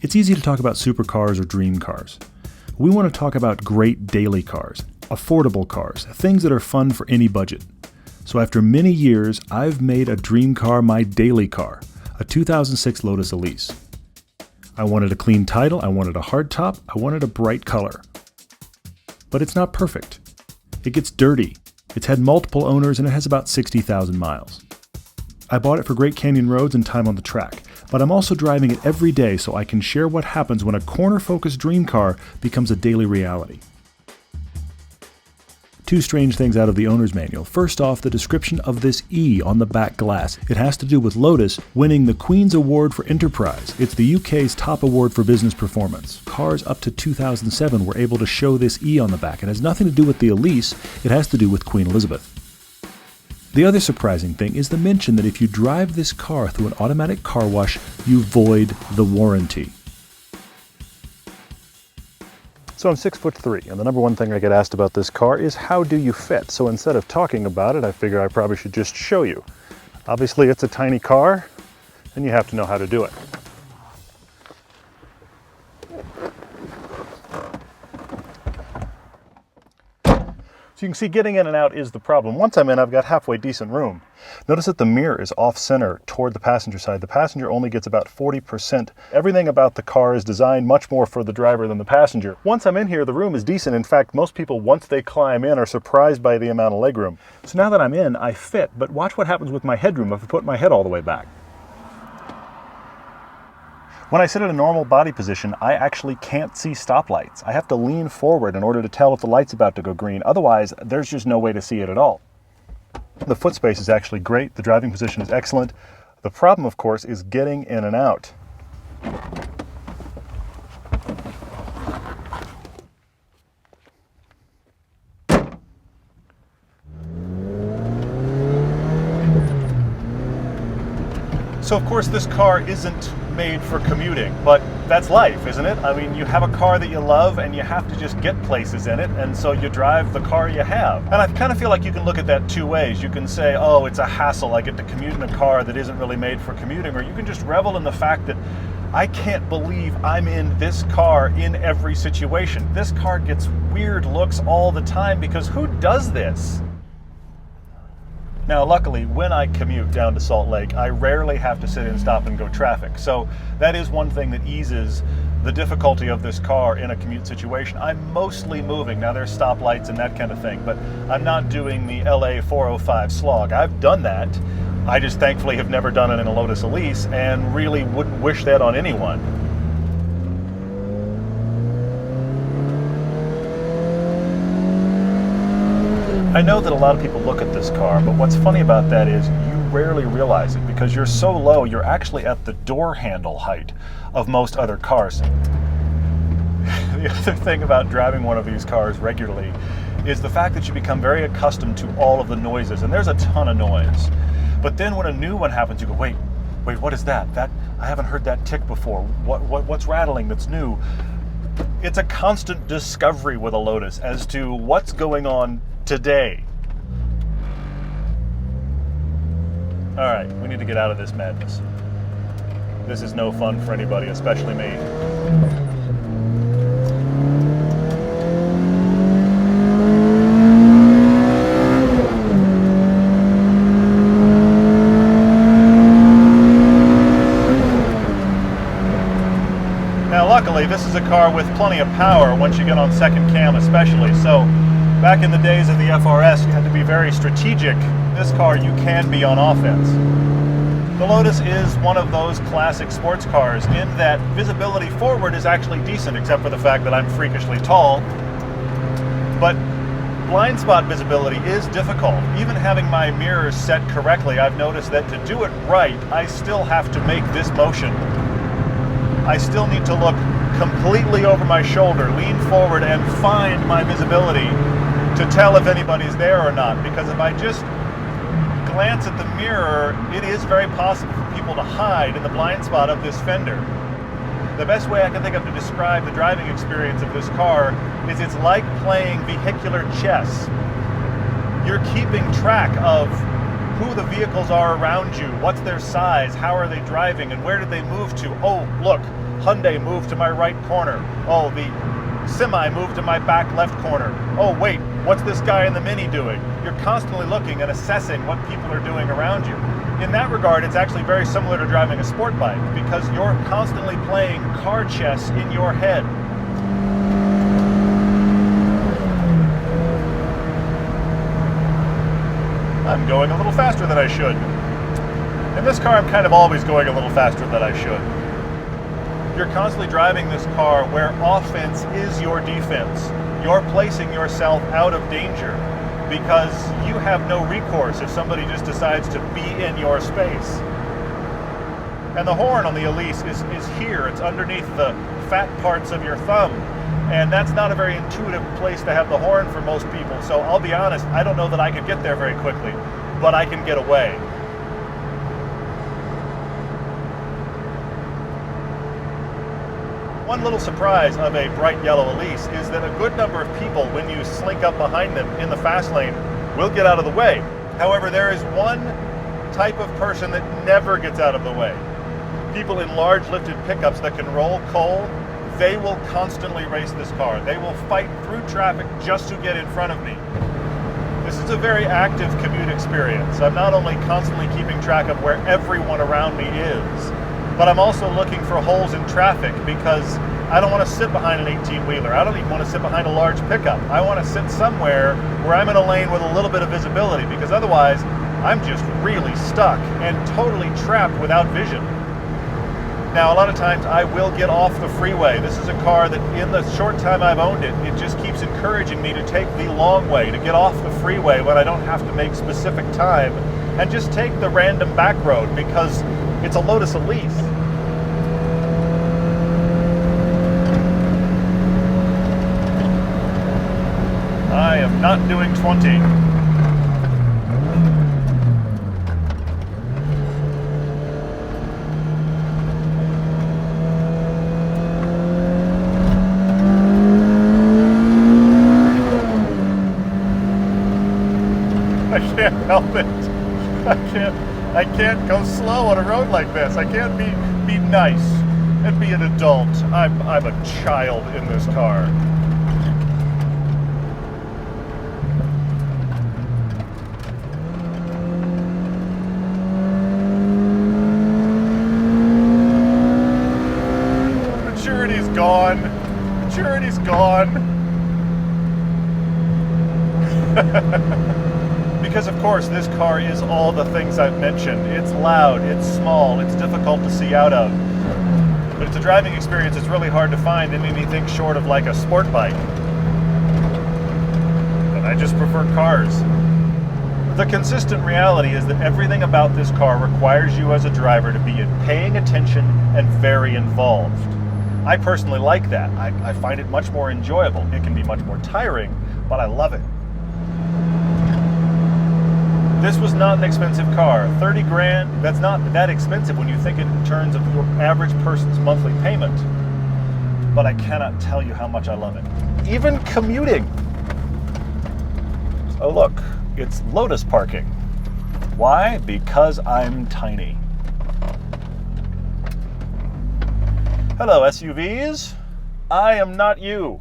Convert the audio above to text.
It's easy to talk about supercars or dream cars. We want to talk about great daily cars, affordable cars, things that are fun for any budget. So after many years, I've made a dream car my daily car, a 2006 Lotus Elise. I wanted a clean title, I wanted a hardtop, I wanted a bright color. But it's not perfect. It gets dirty. It's had multiple owners and it has about 60,000 miles. I bought it for Great Canyon roads and time on the track, but I'm also driving it every day so I can share what happens when a corner-focused dream car becomes a daily reality. Two strange things out of the owner's manual. First off, the description of this E on the back glass. It has to do with Lotus winning the Queen's Award for Enterprise. It's the UK's top award for business performance. Cars up to 2007 were able to show this E on the back. It has nothing to do with the Elise, it has to do with Queen Elizabeth. The other surprising thing is the mention that if you drive this car through an automatic car wash, you void the warranty. So I'm 6'3", and the number one thing I get asked about this car is how do you fit? So instead of talking about it, I figure I probably should just show you. Obviously it's a tiny car, and you have to know how to do it. So you can see getting in and out is the problem. Once I'm in, I've got halfway decent room. Notice that the mirror is off-center toward the passenger side. The passenger only gets about 40%. Everything about the car is designed much more for the driver than the passenger. Once I'm in here, the room is decent. In fact, most people, once they climb in, are surprised by the amount of legroom. So now that I'm in, I fit, but watch what happens with my headroom if I put my head all the way back. When I sit at a normal body position, I actually can't see stoplights. I have to lean forward in order to tell if the light's about to go green. Otherwise, there's just no way to see it at all. The foot space is actually great. The driving position is excellent. The problem, of course, is getting in and out. So, of course, this car isn't made for commuting, but that's life, isn't it? I mean, you have a car that you love and you have to just get places in it, and so you drive the car you have. And I kind of feel like you can look at that two ways. You can say, oh, it's a hassle, I get to commute in a car that isn't really made for commuting, or you can just revel in the fact that I can't believe I'm in this car in every situation. This car gets weird looks all the time because who does this? Now, luckily, when I commute down to Salt Lake, I rarely have to sit in stop and go traffic. So that is one thing that eases the difficulty of this car in a commute situation. I'm mostly moving. Now, there's stoplights and that kind of thing, but I'm not doing the LA 405 slog. I've done that. I just thankfully have never done it in a Lotus Elise and really wouldn't wish that on anyone. I know that a lot of people look at this car, but what's funny about that is you rarely realize it because you're so low, you're actually at the door handle height of most other cars. The other thing about driving one of these cars regularly is the fact that you become very accustomed to all of the noises, and there's a ton of noise. But then when a new one happens, you go, wait, what is that? I haven't heard that tick before. What's rattling that's new? It's a constant discovery with a Lotus as to what's going on today. All right, we need to get out of this madness. This is no fun for anybody, especially me. Now, luckily, this is a car with plenty of power once you get on second cam especially, so back in the days of the FRS, you had to be very strategic. This car, you can be on offense. The Lotus is one of those classic sports cars in that visibility forward is actually decent, except for the fact that I'm freakishly tall. But blind spot visibility is difficult. Even having my mirrors set correctly, I've noticed that to do it right, I still have to make this motion. I still need to look completely over my shoulder, lean forward, and find my visibility to tell if anybody's there or not, because if I just glance at the mirror, it is very possible for people to hide in the blind spot of this fender. The best way I can think of to describe the driving experience of this car is it's like playing vehicular chess. You're keeping track of who the vehicles are around you, what's their size, how are they driving, and where did they move to. Oh, look, Hyundai moved to my right corner. Oh, the Semi moved to my back left corner. Oh, wait, what's this guy in the Mini doing? You're constantly looking and assessing what people are doing around you. In that regard, it's actually very similar to driving a sport bike because you're constantly playing car chess in your head. I'm going a little faster than I should. In this car, I'm kind of always going a little faster than I should. You're constantly driving this car where offense is your defense. You're placing yourself out of danger because you have no recourse if somebody just decides to be in your space. And the horn on the Elise is here. It's underneath the fat parts of your thumb. And that's not a very intuitive place to have the horn for most people. So I'll be honest, I don't know that I could get there very quickly, but I can get away. One little surprise of a bright yellow Elise is that a good number of people, when you slink up behind them in the fast lane, will get out of the way. However, there is one type of person that never gets out of the way. People in large lifted pickups that can roll coal, they will constantly race this car. They will fight through traffic just to get in front of me. This is a very active commute experience. I'm not only constantly keeping track of where everyone around me is, but I'm also looking for holes in traffic because I don't want to sit behind an 18-wheeler. I don't even want to sit behind a large pickup. I want to sit somewhere where I'm in a lane with a little bit of visibility because otherwise I'm just really stuck and totally trapped without vision. Now, a lot of times I will get off the freeway. This is a car that in the short time I've owned it, it just keeps encouraging me to take the long way, to get off the freeway when I don't have to make specific time and just take the random back road because it's a Lotus Elise. I am not doing 20. I can't help it. I can't go slow on a road like this. I can't be nice and be an adult. I'm a child in this car. Maturity's gone. Maturity's gone. Because of course this car is all the things I've mentioned. It's loud, it's small, it's difficult to see out of. But it's a driving experience it's really hard to find in anything short of like a sport bike. And I just prefer cars. The consistent reality is that everything about this car requires you as a driver to be paying attention and very involved. I personally like that. I find it much more enjoyable. It can be much more tiring, but I love it. This was not an expensive car. 30 grand, that's not that expensive when you think in terms of your average person's monthly payment. But I cannot tell you how much I love it. Even commuting. Oh look, it's Lotus parking. Why? Because I'm tiny. Hello SUVs, I am not you.